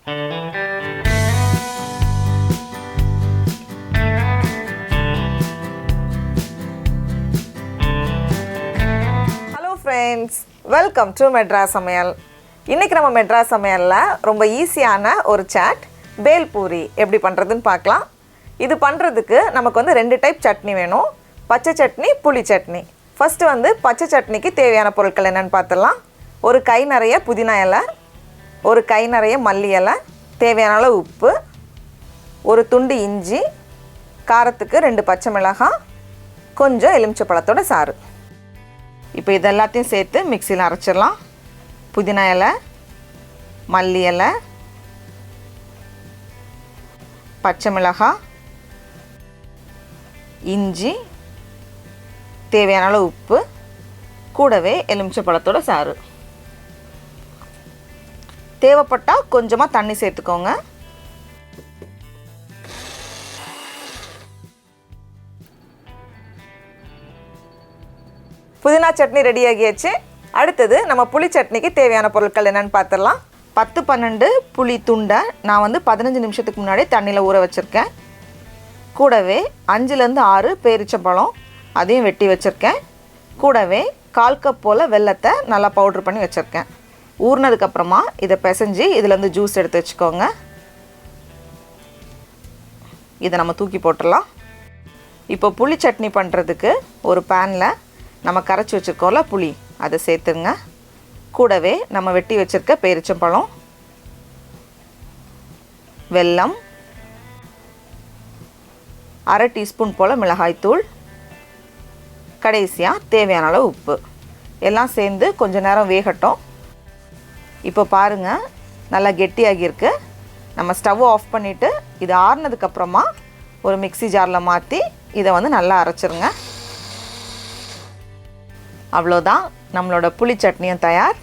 Hello friends, welcome to Madras Samayal. இன்னைக்கு நம்ம மெட்ராஸ் சமையல்ல ரொம்ப ஈஸியான ஒரு சாட் பேல் பூரி எப்படி பண்றதுன்னு பார்க்கலாம். இது பண்றதுக்கு நமக்கு வந்து ரெண்டு டைப் சட்னி வேணும். பச்சை சட்னி, புளி சட்னி. ஃபர்ஸ்ட் வந்து பச்சை சட்னிக்கு தேவையான பொருட்கள் என்னன்னு பார்த்தலாம். ஒரு கை நிறைய புதினா இலை, ஒரு கை நிறைய மல்லி இலை, தேவையான அளவு உப்பு, ஒரு துண்டு இஞ்சி, காரத்துக்கு 2 பச்சை மிளகாய், கொஞ்சம் எலுமிச்சை பழத்தோட சாறு. இப்போ இதெல்லாத்தையும் சேர்த்து மிக்ஸியில் அரைச்சிடலாம். புதினா இலை, மல்லி இலை, பச்சை மிளகாய், இஞ்சி, தேவையான அளவு உப்பு, கூடவே எலுமிச்சை பழத்தோட சாறு. தேவைப்பட்டால் கொஞ்சமாக தண்ணி சேர்த்துக்கோங்க. புதினா சட்னி ரெடி ஆகியாச்சு. அடுத்தது நம்ம புளி சட்னிக்கு தேவையான பொருட்கள் என்னென்னு பார்த்துடலாம். 10-12 புளி துண்டை நான் வந்து 15 நிமிஷத்துக்கு முன்னாடி தண்ணியில் ஊற வச்சுருக்கேன். கூடவே 5-6 பேரிச்சம்பழம் அதையும் வெட்டி வச்சுருக்கேன். கூடவே 1/4 கப் போல் வெல்லத்தை நல்லா பவுட்ரு பண்ணி வச்சுருக்கேன். ஊறினதுக்கப்புறமா இதை பிசைஞ்சு இதிலேருந்து ஜூஸ் எடுத்து வச்சுக்கோங்க. இதை நம்ம தூக்கி போட்டுடலாம். இப்போ புளி சட்னி பண்ணுறதுக்கு ஒரு பேனில் நம்ம கரைச்சி வச்சுருக்கோம்ல புளி, அதை சேர்த்துங்க. கூடவே நம்ம வெட்டி வச்சுருக்க பேரிச்சம்பழம், வெல்லம், 1/2 டீஸ்பூன் போல் மிளகாய்த்தூள், கடைசியாக தேவையான அளவு உப்பு எல்லாம் சேர்ந்து கொஞ்ச நேரம் வேகட்டும். இப்போ பாருங்கள், நல்லா கெட்டியாகியிருக்கு. நம்ம ஸ்டவ் ஆஃப் பண்ணிவிட்டு இது ஆறுனதுக்கப்புறமா ஒரு மிக்ஸி ஜாரில் மாற்றி இதை வந்து நல்லா அரைச்சிருங்க. அவ்வளோதான், நம்மளோட புளி சட்னியும் தயார்.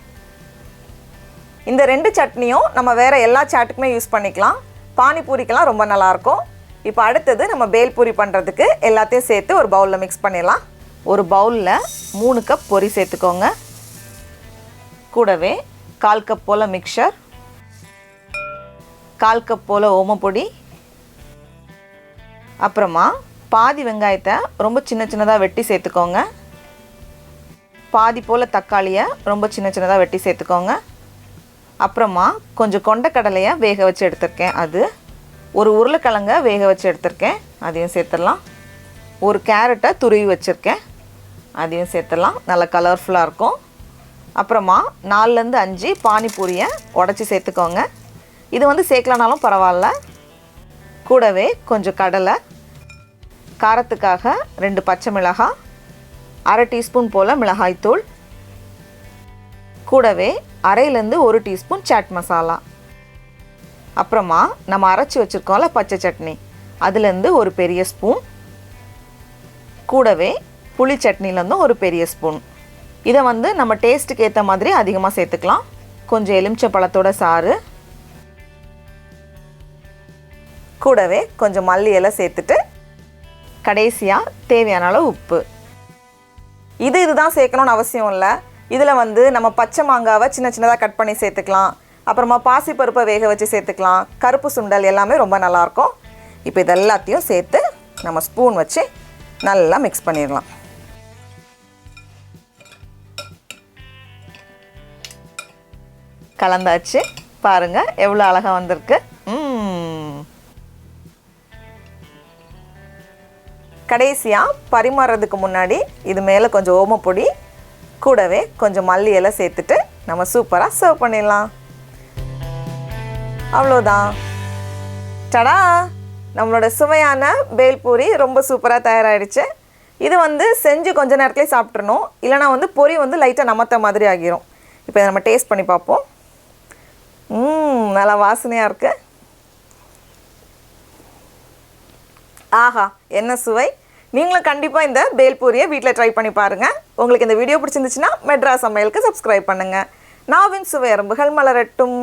இந்த 2 சட்னியும் நம்ம வேறு எல்லா சாட்டுக்குமே யூஸ் பண்ணிக்கலாம். பானிபூரிக்கெல்லாம் ரொம்ப நல்லாயிருக்கும். இப்போ அடுத்தது நம்ம பேல் பூரி பண்ணுறதுக்கு எல்லாத்தையும் சேர்த்து ஒரு பவுலில் மிக்ஸ் பண்ணிடலாம். ஒரு பவுலில் 3 கப் பொரி சேர்த்துக்கோங்க. கூடவே 1/4 கப் போல் மிக்சர், 1/4 கப் போல் ஓமப்பொடி, அப்புறமா பாதி வெங்காயத்தை ரொம்ப சின்ன சின்னதாக வெட்டி சேர்த்துக்கோங்க. பாதி போல் தக்காளியை ரொம்ப சின்ன சின்னதாக வெட்டி சேர்த்துக்கோங்க. அப்புறமா கொஞ்சம் கொண்டக்கடலையை வேக வச்சு எடுத்திருக்கேன், அது ஒரு உருளைக்கிழங்க வேக வச்சு எடுத்திருக்கேன், அதையும் சேர்த்துடலாம். ஒரு கேரட்டை துருவி வச்சுருக்கேன், அதையும் சேர்த்துடலாம். நல்லா கலர்ஃபுல்லாக இருக்கும். அப்புறமா 4-5 பானிபூரியை உடச்சி சேர்த்துக்கோங்க. இது வந்து சேர்க்கலனாலும் பரவாயில்ல. கூடவே கொஞ்சம் கடலை, காரத்துக்காக 2 பச்சை மிளகாய், 1/2 டீஸ்பூன் போல் மிளகாய்த்தூள், கூடவே 1/2 டீஸ்பூன் சாட் மசாலா. அப்புறமா நம்ம அரைச்சி வச்சுருக்கோம்ல பச்சை சட்னி, அதுலேருந்து ஒரு பெரிய ஸ்பூன், கூடவே புளி சட்னிலேருந்தும் ஒரு பெரிய ஸ்பூன். இதை வந்து நம்ம டேஸ்ட்டுக்கு ஏற்ற மாதிரி அதிகமாக சேர்த்துக்கலாம். கொஞ்சம் எலுமிச்சை பழத்தோட சாறு, கூடவே கொஞ்சம் மல்லி இலை சேர்த்துட்டு கடைசியாக தேவையான அளவு உப்பு. இதுதான் சேர்க்கணும்னு அவசியம் இல்லை. இதில் வந்து நம்ம பச்சை மாங்காவை சின்ன சின்னதாக கட் பண்ணி சேர்த்துக்கலாம். அப்புறமா பாசிப்பருப்பை வேக வச்சு சேர்த்துக்கலாம். கருப்பு சுண்டல் எல்லாமே ரொம்ப நல்லாயிருக்கும். இப்போ இது எல்லாத்தையும் சேர்த்து நம்ம ஸ்பூன் வச்சு நல்லா மிக்ஸ் பண்ணிடலாம். கலந்தாச்சு. பாருங்கள் எவ்வளோ அழகாக வந்திருக்கு. கடைசியாக பரிமாறுறதுக்கு முன்னாடி இது மேலே கொஞ்சம் ஓமப்பொடி, கூடவே கொஞ்சம் மல்லி இலை சேர்த்துட்டு நம்ம சூப்பராக சர்வ் பண்ணிடலாம். அவ்வளோதான், டடா! நம்மளோட சுவையான பேல் பூரி ரொம்ப சூப்பராக தயாராகிடுச்சு. இது வந்து செஞ்சு கொஞ்ச நேரத்துலேயே சாப்பிட்றணும், இல்லைனா வந்து பொரி வந்து லைட்டாக நமத்த மாதிரி ஆகிரும். இப்போ இதை நம்ம டேஸ்ட் பண்ணி பார்ப்போம். நல்லா வாசனையாக இருக்குது. ஆஹா, என்ன சுவை! நீங்களும் கண்டிப்பாக இந்த பேல் பூரியை வீட்டில் ட்ரை பண்ணி பாருங்கள். உங்களுக்கு இந்த வீடியோ பிடிச்சிருந்துச்சுன்னா மெட்ராஸ் சமையலுக்கு சப்ஸ்கிரைப் பண்ணுங்கள். நாவின் சுவை எறும்புகள் மலரட்டும்.